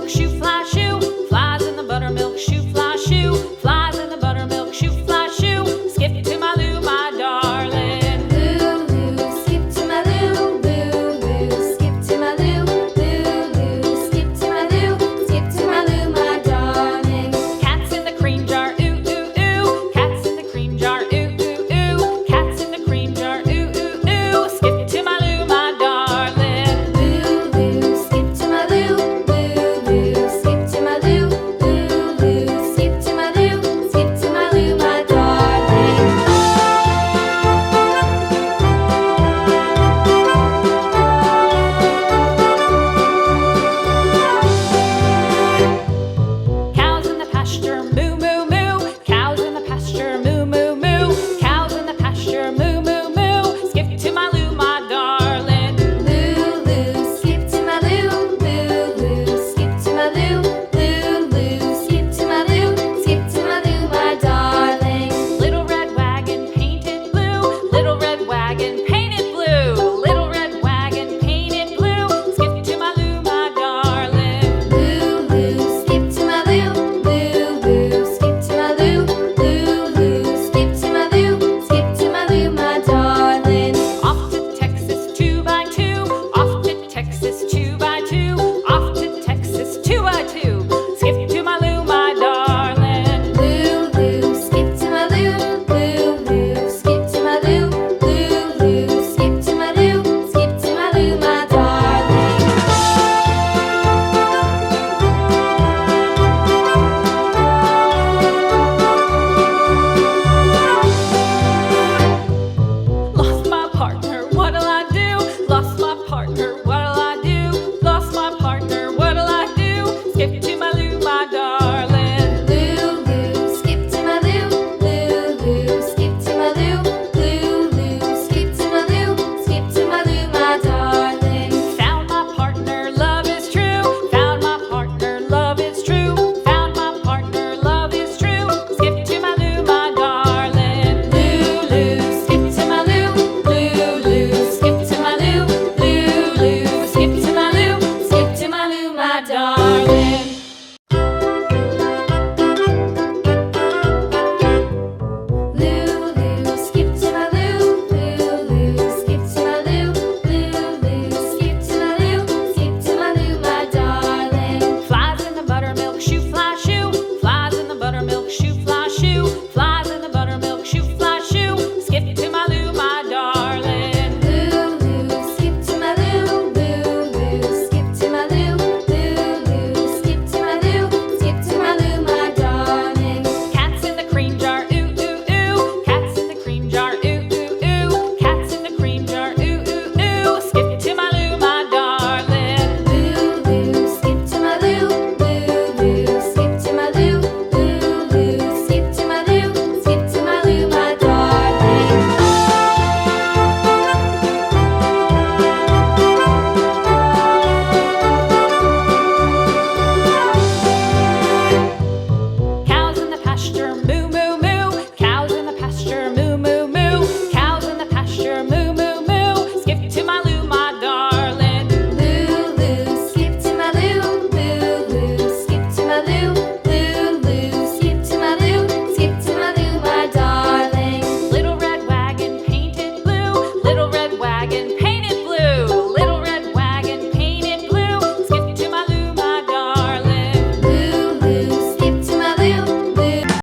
buttermilk shoe, fly shoe. Flies in the buttermilk shoe, fly shoe. Flies in the buttermilk shoe, fly shoe. Skip to my Lou, my darling. Lou, skip to my Lou, Lou, skip to my Lou, Lou, skip to my Lou, skip to my Lou, my darling. Cats in the cream jar, ooh, ooh, ooh. Cats in the cream jar, ooh, ooh, ooh. Cats in the cream jar, ooh, ooh, ooh. Skip to my Lou, my darling. Lou, skip to my Lou, Lou, skip to my Lou, Lou, skip to my Lou, skip to my Lou, my darling. Cows in the pasture, moo, moo, moo. Cows in the pasture, moo, moo, moo. Cows in the pasture, moo, moo, moo. Skip to my Lou, my darling. Lou, skip to my Lou, Lou, skip to my Lou, Lou, skip to my Lou, skip to my Lou, my darling. Little red wagon painted blue. Little red wagon painted blue. Little red wagon painted blue. Skip to my Lou, my darling. Lou, skip to my Lou, Lou, skip to my Lou, Lou, skip to my Lou, skip to my Lou, my darling. Off to Texas 2x2. Off to Texas 2x2. Off to Texas 2x2. Skip to my Lou, my darling. Lou, skip to my Lou, Lou, skip to my Lou, Lou, skip to my Lou, skip to my Lou, my darling. Lost my partner, what'll I do? Lost my partner, what'll I do? Lost my partner, what'll I do? Skip to my Lou, my darling. Lou, skip to my Lou, Lou, skip to my Lou, Lou, skip to my Lou, skip to my Lou, my darling. Found my partner, love is true. Found my partner, love is true. Found my partner, love is true. Skip to my Lou, my darling. Lou, skip to my Lou, Lou, skip to my Lou, Lou, skip to my Lou, skip to my Lou, my darling.